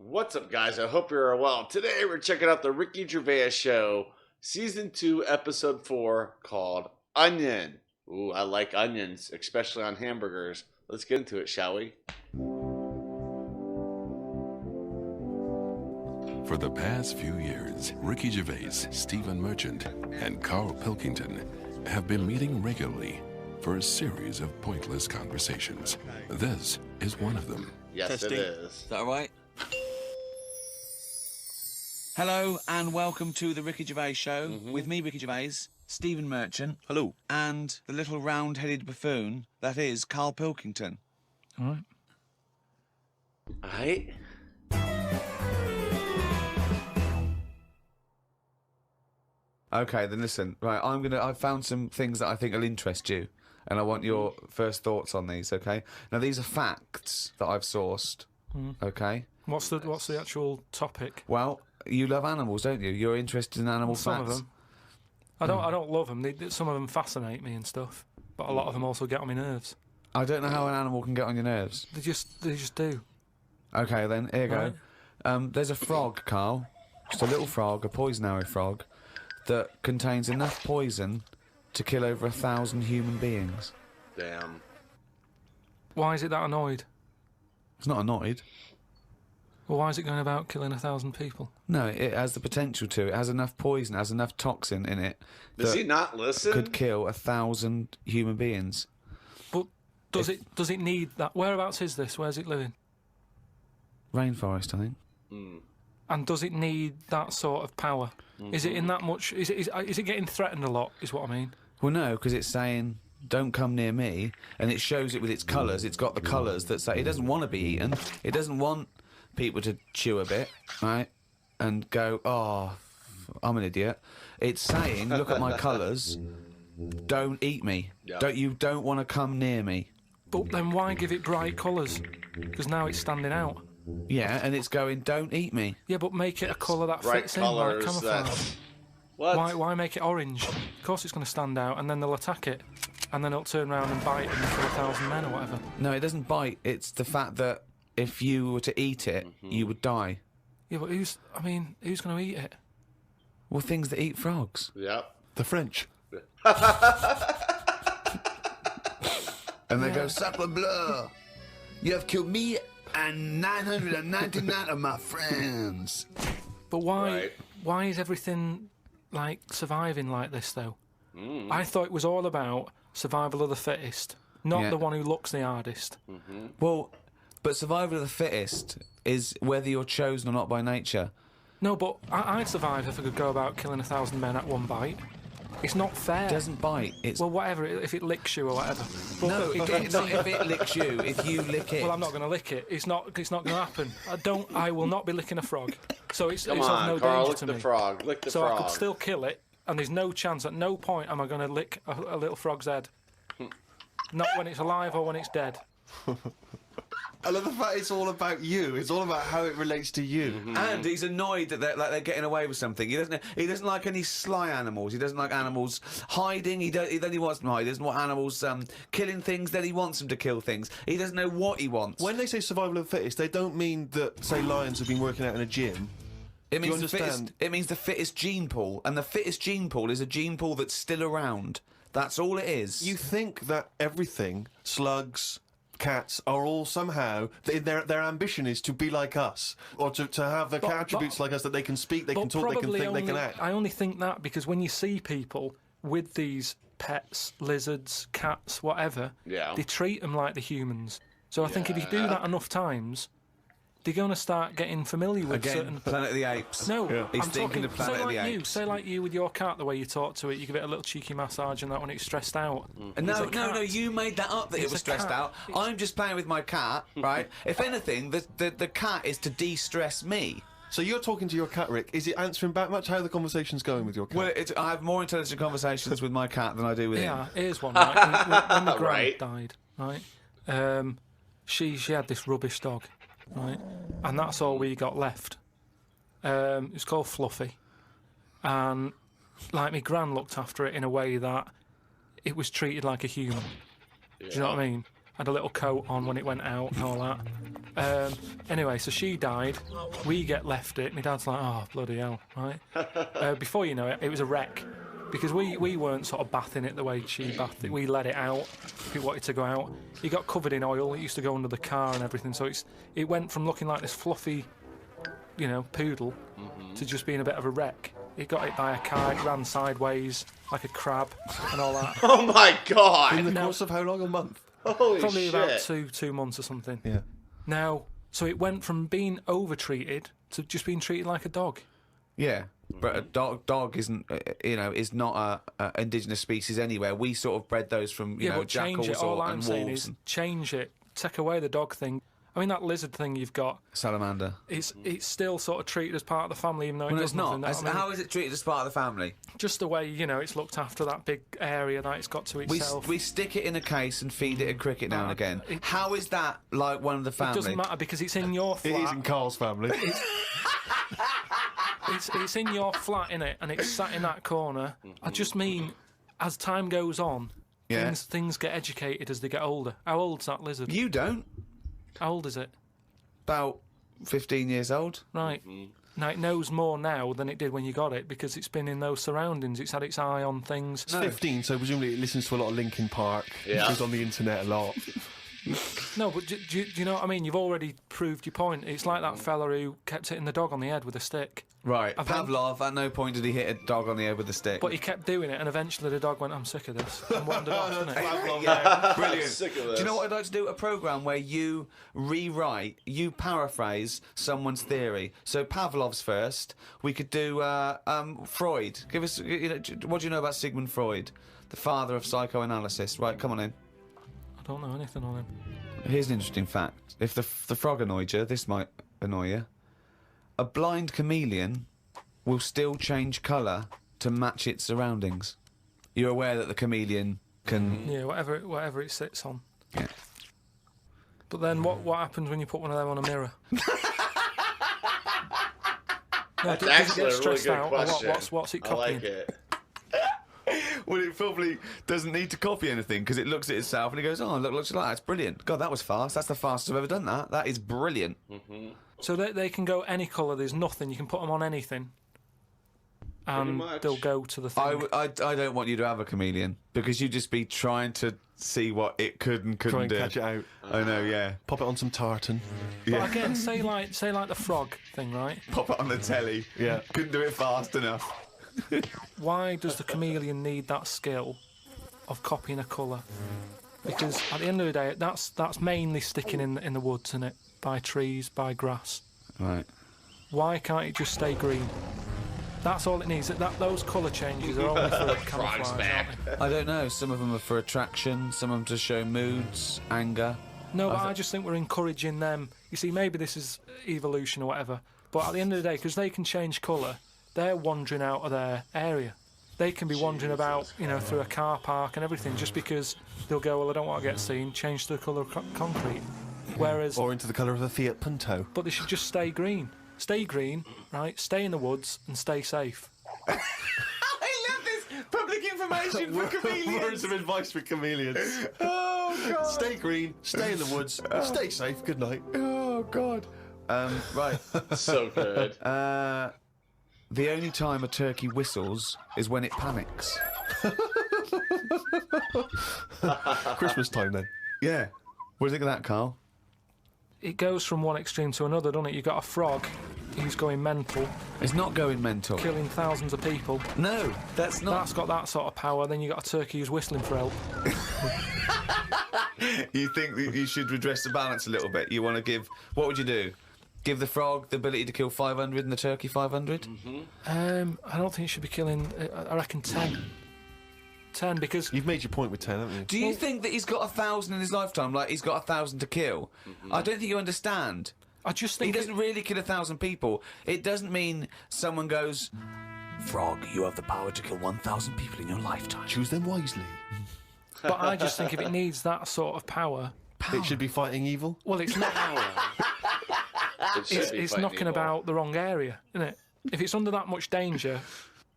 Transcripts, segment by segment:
What's up, guys? I hope you're well. Today we're checking out the Ricky Gervais Show, Season 2, Episode 4, called Onion. Ooh, I like onions, especially on hamburgers. Let's get into it, shall we? For the past few years, Ricky Gervais, Stephen Merchant, and Karl Pilkington have been meeting regularly for a series of pointless conversations. This is one of them. Yes, Testing. it is. Is that all right? Hello and welcome to the Ricky Gervais Show with me, Ricky Gervais, Stephen Merchant. Hello. And the little round-headed buffoon that is Karl Pilkington. All right. Alright. Okay, then listen. Right, I've found some things that I think will interest you, and I want your first thoughts on these. Okay. Now these are facts that I've sourced. Okay. What's the actual topic? Well, you love animals, don't you? You're interested in animal Some facts. of them. I don't love them. Some of them fascinate me and stuff, but a lot of them also get on my nerves. I don't know how an animal can get on your nerves. They just do. Okay, then here you Right. go. There's a frog, Karl. Just a little frog, a poison arrow frog, that contains enough poison to kill over 1,000 human beings. Damn. Why is it that annoyed? It's not annoyed. Well, why is it going about killing 1,000 people? No, it has the potential to. It has enough poison, has enough toxin in it. Does that he not listen? could kill 1,000 human beings. But does it need that? Whereabouts is this? Where's it living? Rainforest, I think. And does it need that sort of power? Is it in that much? Is it getting threatened a lot? Is what I mean. Well, no, because it's saying, don't come near me, and it shows it with its colours. It's got the colours that say it doesn't want to be eaten. It doesn't want people to chew a bit, right, and go, oh, I'm an idiot. It's saying, look at my colours, don't eat me. Yeah. You don't want to come near me. But then why give it bright colours? Because now it's standing out. Yeah, and it's going, don't eat me. Yeah, but make it a colour that Bright fits in, like colours camouflage. that... What? Why make it orange? Of course it's going to stand out, and then they'll attack it, and then it'll turn around and bite and kill 1,000 men or whatever. No, it doesn't bite. It's the fact that if you were to eat it, you would die. Yeah, but who's going to eat it? Well, things that eat frogs. Yep. The French. And they go, Sacre bleu! You have killed me and 999 of my friends. But why? Right. Why is everything like surviving like this though? I thought it was all about survival of the fittest, not Yeah. the one who looks the hardest. Well, but survival of the fittest is whether you're chosen or not by nature. No, but I'd survive if I could go about killing 1,000 men at one bite. It's not fair. It doesn't bite. It's Well, whatever, if it licks you or whatever. But no, it it's not if it licks you. If you lick it. Well, I'm not going to lick it. It's not going to happen. I will not be licking a frog. So it's Come of on, no Karl, danger lick to the me. frog. Lick the So frog. I could still kill it, and there's no chance. At no point am I going to lick a little frog's head. Not when it's alive or when it's dead. I love the fact it's all about you. It's all about how it relates to you. And he's annoyed that they're getting away with something. He doesn't like any sly animals. He doesn't like animals hiding. Then he wants them to hide. He doesn't want animals killing things. Then he wants them to kill things. He doesn't know what he wants. When they say survival of the fittest, they don't mean that, say, lions have been working out in a gym. It means you the fittest. understand? It means the fittest gene pool, and the fittest gene pool is a gene pool that's still around. That's all it is. You think that everything, slugs, cats, are all somehow, their ambition is to be like us, or to have the attributes like us, that they can speak, they can talk, they can think, they can act. I only think that because when you see people with these pets, lizards, cats, whatever, Yeah. they treat them like the humans. So I think if you do that enough times, they're going to start getting familiar with Again, certain... Planet of the Apes. No, He's I'm thinking talking, of Planet say of the like Apes. Say like you with your cat, the way you talk to it, you give it a little cheeky massage and that when it's stressed out. No, you made that up that it It's was a stressed cat. out. I'm just playing with my cat, right? If anything, the cat is to de-stress me. So you're talking to your cat, Rick. Is it answering back much? How are the conversation's going with your cat? Well, I have more intelligent conversations with my cat than I do with him. Yeah, here's one. Right? When the gran Right. died, right? She had this rubbish dog, right? And that's all we got left. It was called Fluffy, and like my gran looked after it in a way that it was treated like a human. Do you know what I mean? Had a little coat on when it went out and all that. Anyway, so she died. We get left it. My dad's like, oh, bloody hell, right? Before you know it, it was a wreck. Because we weren't sort of bathing it the way she bathed it. We let it out if it wanted to go out. It got covered in oil. It used to go under the car and everything. So it went from looking like this fluffy, poodle to just being a bit of a wreck. It got hit by a car. It ran sideways like a crab and all that. Oh my god! In the course of how long? A month? Holy Probably shit! about two months or something. Yeah. Now, so it went from being over-treated to just being treated like a dog. Yeah, but a dog isn't, is not a indigenous species anywhere. We sort of bred those from, but change jackals it. All and I'm saying wolves. is change it. Take away the dog thing. I mean, that lizard thing you've got, Salamander. it's still sort of treated as part of the family, even though it Well, does it's not. nothing. How is it treated as part of the family? Just the way, it's looked after, that big area that it's got to itself. We stick it in a case and feed it a cricket now and again. How is that like one of the family? It doesn't matter because it's in your flat. It is in Karl's family. It's in your flat, innit? And it's sat in that corner. I just mean, as time goes on, Yeah. things get educated as they get older. How old's that lizard? You don't. How old is it? About 15 years old. Right. Now, it knows more now than it did when you got it because it's been in those surroundings. It's had its eye on things. It's 15, so presumably it listens to a lot of Linkin Park. Yeah. It goes on the internet a lot. No, but do you know what I mean? You've already proved your point. It's like that fella who kept hitting the dog on the head with a stick. Right. I think- Pavlov, at no point did he hit a dog on the head with a stick. But he kept doing it, and eventually the dog went, I'm sick of this, and wandered off, didn't it? Yeah, I'm brilliant. sick of Do this. you know what I'd like to do? A program where you you paraphrase someone's theory. So Pavlov's first. We could do Freud. Give us, what do you know about Sigmund Freud, the father of psychoanalysis? Right, come on in. I don't know anything on him. Here's an interesting fact. If the frog annoyed you, this might annoy you. A blind chameleon will still change colour to match its surroundings. You're aware that the chameleon can... Yeah, whatever it sits on. Yeah. But then what happens when you put one of them on a mirror? That's does it actually get a really stressed good out, or question. what's it I copying? like it. Well, it probably doesn't need to copy anything because it looks at itself and it goes, oh, look, looks like that. It's brilliant. God, that was fast. That's the fastest I've ever done that. That is brilliant. So they can go any colour. There's nothing. You can put them on anything, and much. they'll go to the thing. I don't want you to have a chameleon because you'd just be trying to see what it could and couldn't Try and do. catch it out. I know, yeah. Pop it on some tartan. But again, say like the frog thing, right? Pop it on the telly. Yeah. Couldn't do it fast enough. Why does the chameleon need that skill of copying a colour? Because at the end of the day, that's mainly sticking in the woods, isn't it? By trees, by grass. Right. Why can't it just stay green? That's all it needs. Those colour changes are only for camouflage, back. aren't they? I don't know. Some of them are for attraction. Some of them to show moods, anger. No, but I just think we're encouraging them. You see, maybe this is evolution or whatever, but at the end of the day, because they can change colour, they're wandering out of their area. They can be wandering about, through a car park and everything, just because they'll go, well, I don't want to get seen, change to the colour of concrete. Whereas, Or into the colour of a Fiat Punto. but they should just stay green. Stay green, right? Stay in the woods and stay safe. I love this public information for Words of advice for chameleons. Oh, God. Stay green, stay in the woods, stay safe, good night. Oh, God. Right. So good. The only time a turkey whistles is when it panics. Christmas time then. Yeah. What do you think of that, Carl? It goes from one extreme to another, doesn't it? You've got a frog who's going mental, It's not going mental. killing thousands of people. No, that's not. That's got that sort of power. Then you've got a turkey who's whistling for help. You think that you should redress the balance a little bit? You want to give... What would you do? Give the frog the ability to kill 500 and the turkey 500? I don't think it should be killing. I reckon 10. 10 because You've made your point with 10, haven't you? Do you think that he's got 1,000 in his lifetime, like he's got 1,000 to kill? I don't think you understand. I just He think doesn't really kill 1,000 people. It doesn't mean someone goes, Frog, you have the power to kill 1,000 people in your lifetime. Choose them wisely. but I just think if it needs that sort of power, It should be fighting evil. well, it's not. It should it's be it's fighting knocking evil. about the wrong area, isn't it? If it's under that much danger,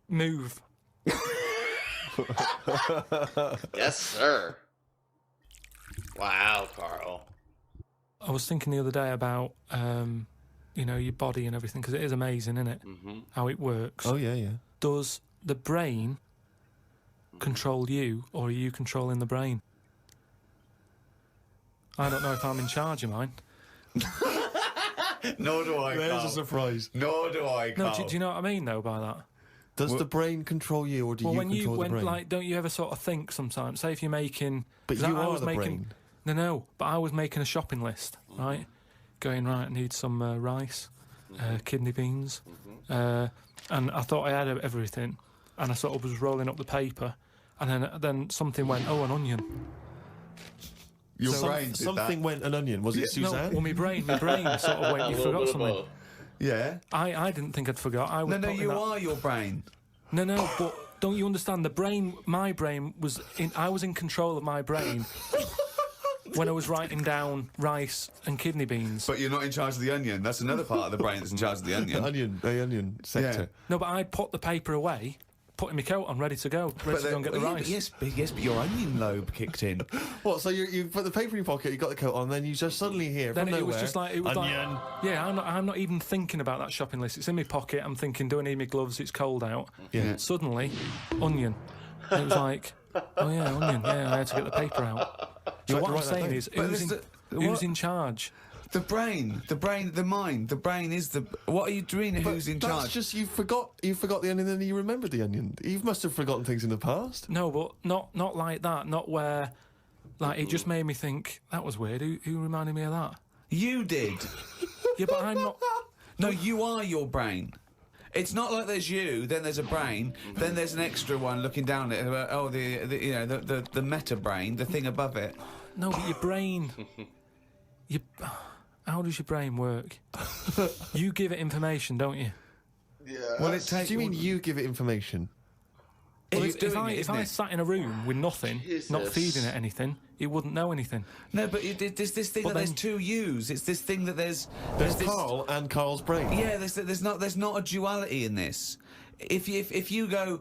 move. Yes, sir. Wow, Carl. I was thinking the other day about, you know, your body and everything, because it is amazing, isn't it? How it works. Oh, yeah, yeah. Does the brain control you, or are you controlling the brain? I don't know if I'm in charge of mine. Nor do I, There's Carl. a surprise. Nor do I, No, Carl. do you know what I mean, though, by that? Does the brain control you, or do Well, you when control the brain? like, don't you ever sort of think sometimes? Say if you're making, But 'cause you I are was the making, brain. No, but I was making a shopping list, right? Going right, I need some rice, kidney beans, and I thought I had everything, and I sort of was rolling up the paper, and then something went, oh, an onion. Your brain did Something that. went an onion. Was it No, Suzanne? well, my brain sort of went, you forgot something. Yeah. I didn't think I'd forgot. I was No, putting you that- are your brain. No, but don't you understand? My brain was I was in control of my brain when I was writing down rice and kidney beans. But you're not in charge of the onion. That's another part of the brain that's in charge of the onion. The onion sector. No, but I put the paper away, putting my coat on, ready to go and get the rice. Yes, but your onion lobe kicked in. What? So you put the paper in your pocket, you got the coat on, then you just suddenly hear Then from it nowhere, was just like onion. Yeah, I'm not even thinking about that shopping list. It's in my pocket. I'm thinking, do I need my gloves? It's cold out. Yeah. Suddenly, onion. And it was like, oh yeah, onion. Yeah, I had to get the paper out. So had what to I'm write that saying down. is, But who's what? in charge? The brain, the mind. The brain is the. What are you doing? Who's in That's charge? just you forgot the onion, and then you remembered the onion. You must have forgotten things in the past. No, but not like that. Not where, like, it just made me think that was weird. Who reminded me of that? You did. Yeah, but I'm not. No, you are your brain. It's not like there's you, then there's a brain, then there's an extra one looking down at it. Oh, the meta brain, the thing above it. No, but your brain. How does your brain work? You give it information, don't you? Yeah. Well, it takes. Do you mean you give it information? Well, It's doing if isn't I it? sat in a room with nothing, not Jesus. feeding it anything, it wouldn't know anything. No, but there's this thing But that there's then- two yous. It's this thing that there's There's this. Karl and Karl's brain. Yeah, there's not a duality in this. If you go,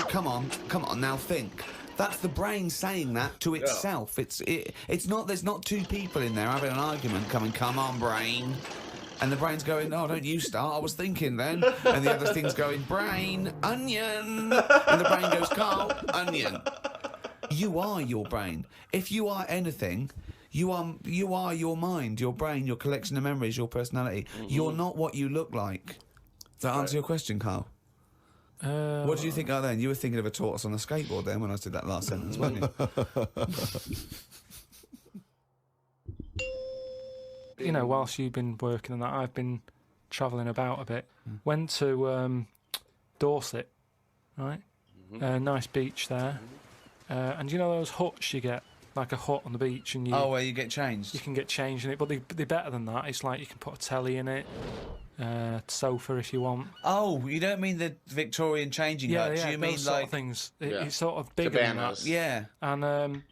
come on, now think. That's the brain saying that to itself. It's not. There's not two people in there having an argument. Come on, brain. And the brain's going, oh, don't you start, I was thinking then. And the other thing's going, brain, onion. And the brain goes, Karl, onion. You are your brain. If you are anything, you are your mind, your brain, your collection of memories, your personality. You're not what you look like. Does that answer your question, Karl? What did you think then? You were thinking of a tortoise on a skateboard then when I did that last sentence, weren't you? You know, whilst you've been working on that, I've been travelling about a bit. Went to Dorset, right? Nice beach there. And you know those huts you get, like a hut on the beach, and Oh, where you get changed? you can get changed in it, but they're better than that. It's like you can put a telly in it, sofa if you want. Oh, you don't mean the Victorian changing hut? Yeah, You mean those sort like of things. Yeah. It's sort of bigger Cabanas. than that. yeah? And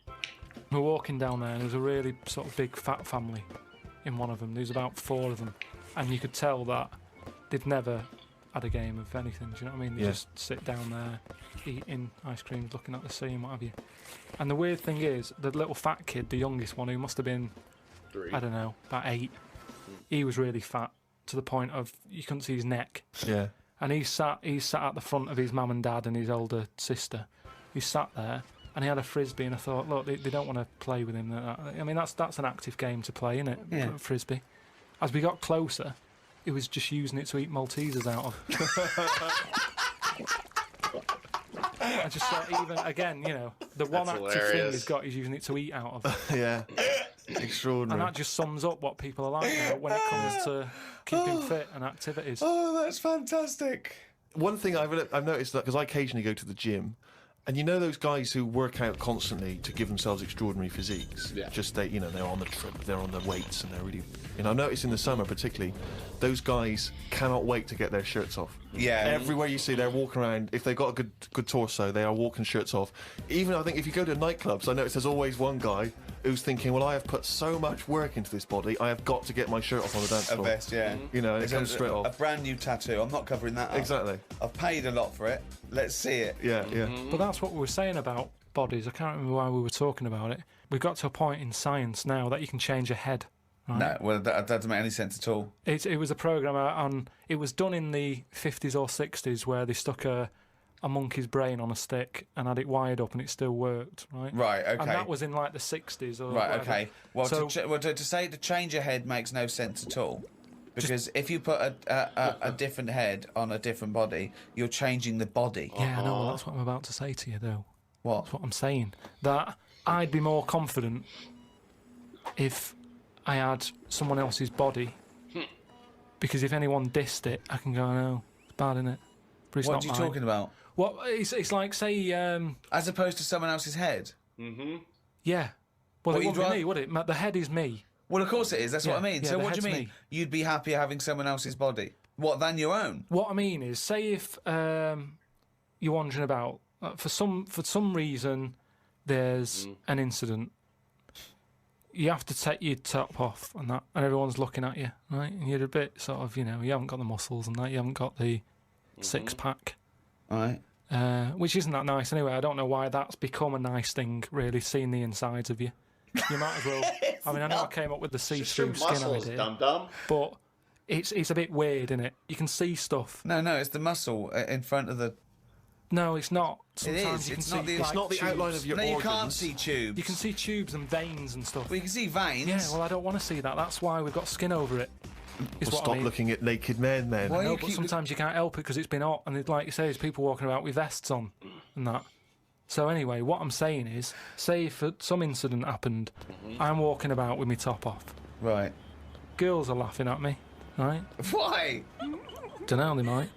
we're walking down there, and there was a really sort of big fat family in one of them. There was about 4 of them, and you could tell that they'd never had a game of anything. Do you know what I mean? They Yeah. just sit down there, eating ice creams, looking at the sea and what have you. And the weird thing is, the little fat kid, the youngest one, who must have been, 3. I don't know, about 8, he was really fat to the point of you couldn't see his neck. Yeah. And he sat at the front of his mum and dad and his older sister. He sat there and he had a frisbee, and I thought, look, they don't want to play with him. I mean, that's an active game to play, isn't it? Yeah. Frisbee. As we got closer, he was just using it to eat Maltesers out of. I just thought, even again, you know, the one That's active thing hilarious. he's got, he's using it to eat out of. Yeah. And Extraordinary. that just sums up what people are like now when it comes to keeping fit and activities. Oh, that's fantastic. One thing I've noticed that because I occasionally go to the gym, and you know those guys who work out constantly to give themselves extraordinary physiques. Yeah. Just they're on the trip, they're on the weights, and they're really. I notice in the summer particularly, those guys cannot wait to get their shirts off. Yeah. Everywhere you see, they're walking around. If they've got a good torso, they are walking shirts off. Even I think if you go to nightclubs, I notice there's always one guy who's thinking, well, I have put so much work into this body, I have got to get my shirt off on the dance A floor. vest, yeah. You know, and It's it comes straight a off. brand new tattoo. I'm not covering that up. Exactly. I've paid a lot for it. Let's see it. Yeah, yeah. But that's what we were saying about bodies. I can't remember why we were talking about it. We've got to a point in science now that you can change a head, Right? No, well, that doesn't make any sense at all. It was a program on. It was done in the 50s or 60s where they stuck a monkey's brain on a stick and had it wired up and it still worked. Right. Right. Okay. And that was in like the 60s or Right. whatever. Okay. Well, So- to say to change a head makes no sense at all. Because if you put a different head on a different body, you're changing the body. Yeah, I know. Well, that's what I'm about to say to you, though. What? That's what I'm saying. That I'd be more confident if I had someone else's body. Because if anyone dissed it, I can go, no, it's bad, innit? But it's What not are you mine. talking about? What? It's like, say, As opposed to someone else's head? yeah. Well, What, it you'd wouldn't be me, would it? The head is me. Well, of course it is. That's what I Yeah, mean. yeah, So the what do you head's mean? me. You'd be happier having someone else's body? What, than your own? What I mean is, say if you're wandering about, for some reason, there's an incident. You have to take your top off and that, and everyone's looking at you, right? And you're a bit sort of, you haven't got the muscles and that, you haven't got the six pack, Right. which isn't that nice anyway. I don't know why that's become a nice thing, really, seeing the insides of you. You might as well. I mean, I know I came up with the Just your see-through skin muscles, idea, dum-dum. but it's a bit weird, isn't it? You can see stuff. No, it's the muscle in front of the... No, it's not. It is, Sometimes you can it's see not the- like, It's not the tubes. outline of your No, you organs. can't see tubes. You can see tubes and veins and stuff. Well, you can see veins. Yeah, well, I don't want to see that. That's why we've got skin over it. Is Well, what stop I mean. looking at naked men, then. Why No, you but keep- sometimes you can't help it because it's been hot, and like you say, there's people walking about with vests on and that. So anyway, what I'm saying is, say if some incident happened, I'm walking about with my top off. Right. Girls are laughing at me, right? Why? Don't know, they might.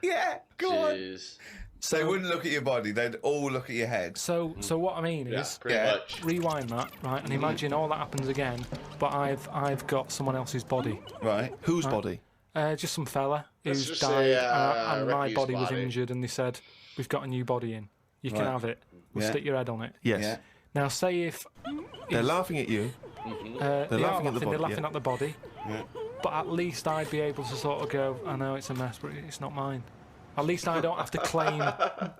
Yeah, go on. Jeez. So they wouldn't look at your body, they'd all look at your head. So what I mean Yeah, is, pretty Yeah. much. rewind that, right, and imagine all that happens again, but I've got someone else's body. Right. Whose body? Just some fella Let's who's just died, say, and my Ricky's body was body. injured, and they said, "We've got a new body in. You can Right. have it. We'll Yeah. stick your head on it." Yes. Yeah. Now, say if They're laughing at you. they're laughing at the body, they're laughing yeah. at the body, but at least I'd be able to sort of go, "I know it's a mess, but it's not mine." At least I don't have to claim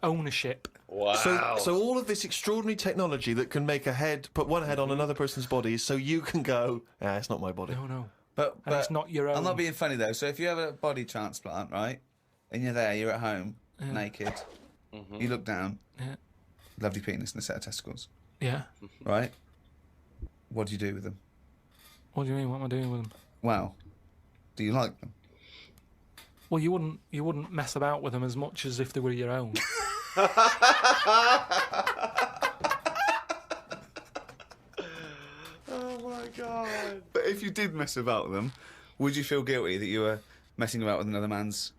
ownership. Wow. So all of this extraordinary technology that can make a head, put one head on another person's body, so you can go, it's not my body. No. But And it's not your own. I'm not being funny though. So if you have a body transplant, right, and you're there, you're at home, naked, you look down, Yeah. lovely penis and a set of testicles, Yeah. right? What do you do with them? What do you mean? What am I doing with them? Well, do you like them? Well, you wouldn't mess about with them as much as if they were your own. Oh my god. But if you did mess about with them, would you feel guilty that you were messing about with another man's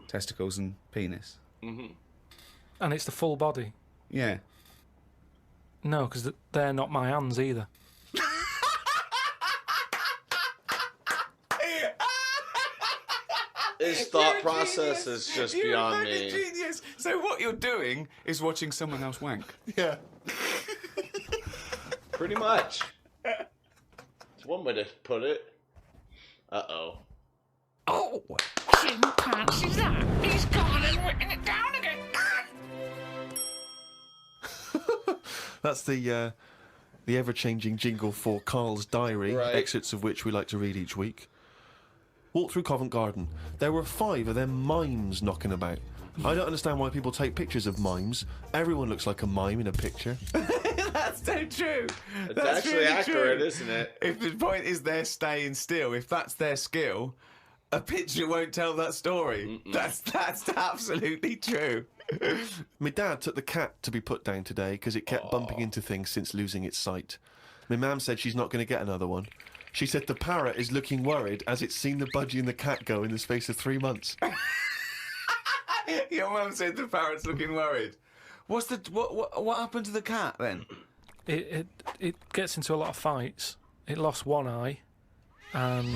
testicles and penis? And it's the full body. Yeah. No, because they're not my hands either. His thought process is just beyond me. Genius. So what you're doing is watching someone else wank. Yeah. Pretty much. It's one way to put it. Uh-oh. Oh. Chimpanzee's that? He's gone and written it down again. That's the ever-changing jingle for Karl's diary, Right. excerpts of which we like to read each week. Walked through Covent Garden. There were 5 of them mimes knocking about. I don't understand why people take pictures of mimes. Everyone looks like a mime in a picture. That's so true. It's That's actually really accurate, true. isn't it? If the point is they're staying still, if that's their skill, a picture won't tell that story. That's absolutely true. My dad took the cat to be put down today because it kept bumping into things since losing its sight. My mum said she's not going to get another one. She said the parrot is looking worried as it's seen the budgie and the cat go in the space of 3 months. Your mum said the parrot's looking worried. What happened to the cat then? It gets into a lot of fights. It lost one eye, and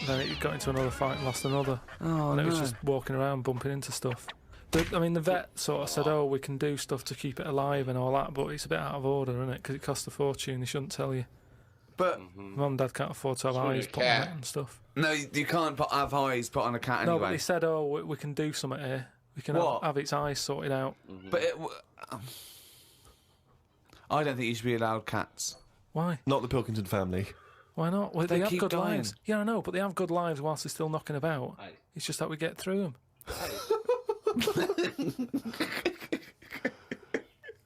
then it got into another fight and lost another. Oh, and it was just walking around bumping into stuff. The vet sort of said, "Oh, we can do stuff to keep it alive and all that," but it's a bit out of order, isn't it? Because it costs a fortune. They shouldn't tell you. But Mum and Dad can't afford to have It's eyes a put on it cat. and stuff. no, you can't have eyes put on a cat No, anyway. but they said, "Oh, we can do something here. We can What? have its eyes sorted out." But I don't think you should be allowed cats. Why? Not the Pilkington family. Why not? Well, They they have keep good dying. lives. Yeah, I know, but they have good lives whilst they're still knocking about. Aye. It's just that we get through them.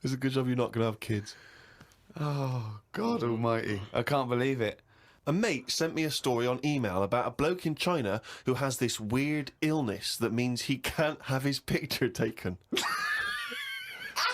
It's a good job you're not going to have kids. Oh, God almighty. I can't believe it. A mate sent me a story on email about a bloke in China who has this weird illness that means he can't have his picture taken.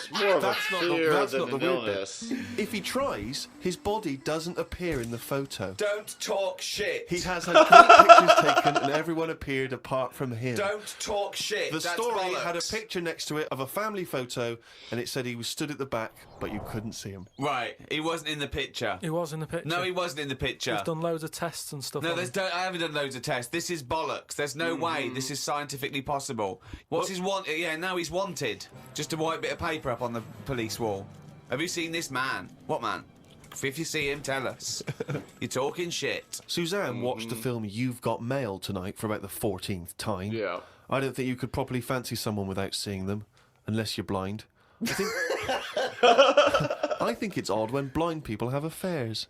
It's more of a That's not the- fear that's than not the an weird bit. illness. If he tries, his body doesn't appear in the photo. Don't talk shit. He has had great pictures taken and everyone appeared apart from him. Don't talk shit. The That's story bollocks. had a picture next to it of a family photo and it said he was stood at the back, but you couldn't see him. Right, he wasn't in the picture. He was in the picture. No, he wasn't in the picture. We've done loads of tests and stuff. No, on there's him. I haven't done loads of tests. This is bollocks. There's no way this is scientifically possible. What's his want? Yeah, now he's wanted. Just a white bit of paper up on the police wall. Have you seen this man? What man? If you see him, tell us. You're talking shit. Suzanne watched the film You've Got Mail tonight for about the 14th time. Yeah. I don't think you could properly fancy someone without seeing them, unless you're blind. I think it's odd when blind people have affairs.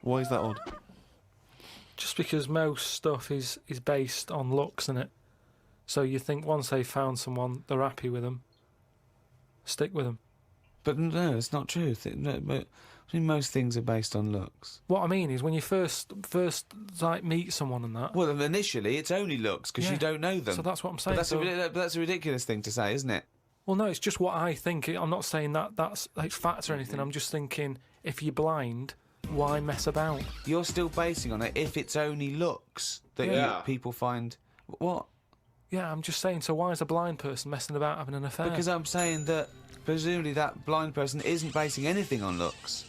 Why is that odd? Just because most stuff is based on looks, isn't it? So you think once they've found someone, they're happy with them. Stick with them. But no, it's not true. I mean, most things are based on looks. What I mean is when you first like meet someone and that. Well, initially, it's only looks because Yeah. you don't know them. So that's what I'm But saying. that's a ridiculous thing to say, isn't it? Well, no, it's just what I think. I'm not saying that's like fact or anything. I'm just thinking if you're blind, why mess about? You're still basing on it if it's only looks that Yeah. people find. What? Yeah, I'm just saying. So why is a blind person messing about having an affair? Because I'm saying that presumably that blind person isn't basing anything on looks.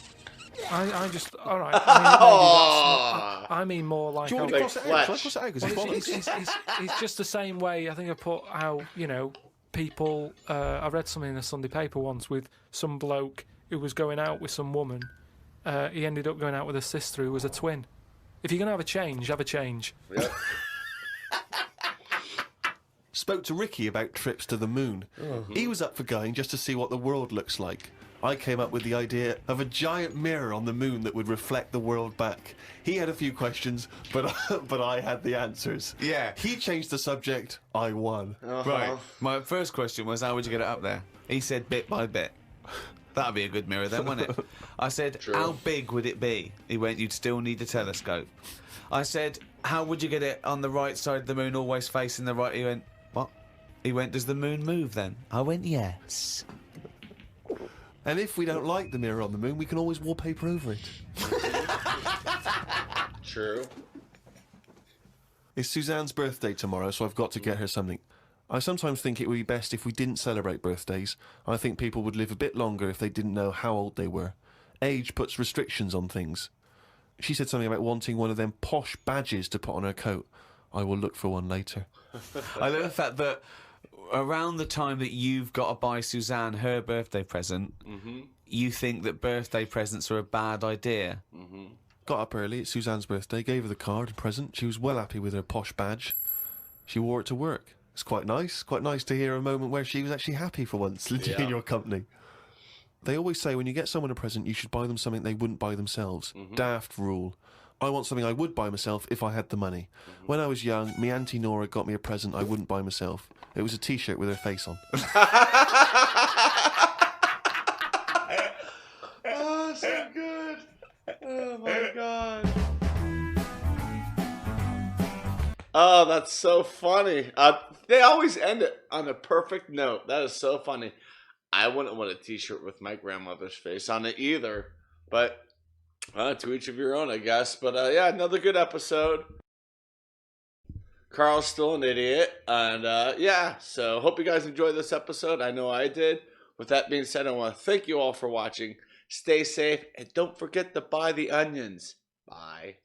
I just all right. I mean, maybe that's not, I mean more like. Do you want how- to cross it out? Shall I cross it out? 'Cause Well, it's bollocks. it's just the same way. I think I put how people. I read something in a Sunday paper once with some bloke who was going out with some woman. He ended up going out with a sister who was a twin. If you're gonna have a change, have a change. Yep. Spoke to Ricky about trips to the moon. He was up for going just to see what the world looks like. I came up with the idea of a giant mirror on the moon that would reflect the world back. He had a few questions, but I had the answers. Yeah. He changed the subject. I won. Right. My first question was, how would you get it up there? He said bit by bit. That'd be a good mirror then, wouldn't it? I said, True. how big would it be? He went, you'd still need a telescope. I said, how would you get it on the right side of the moon, always facing the right? He went, what? He went, does the moon move then? I went, yes. And if we don't like the mirror on the moon, we can always wallpaper over it. True. It's Suzanne's birthday tomorrow, so I've got to get her something. I sometimes think it would be best if we didn't celebrate birthdays. I think people would live a bit longer if they didn't know how old they were. Age puts restrictions on things. She said something about wanting one of them posh badges to put on her coat. I will look for one later. I love the fact that around the time that you've got to buy Suzanne her birthday present, you think that birthday presents are a bad idea. Got up early, it's Suzanne's birthday, gave her the card and present. She was well happy with her posh badge. She wore it to work. It's quite nice to hear a moment where she was actually happy for once Yeah. in your company. They always say when you get someone a present, you should buy them something they wouldn't buy themselves. Daft rule. I want something I would buy myself if I had the money. When I was young, my Auntie Nora got me a present I wouldn't buy myself. It was a T-shirt with her face on. Oh, so good. Oh my god. Oh, that's so funny. They always end it on a perfect note. That is so funny. I wouldn't want a T-shirt with my grandmother's face on it either. But to each of your own, I guess. But yeah, another good episode. Karl's still an idiot. And yeah, so hope you guys enjoyed this episode. I know I did. With that being said, I want to thank you all for watching. Stay safe and don't forget to buy the onions. Bye.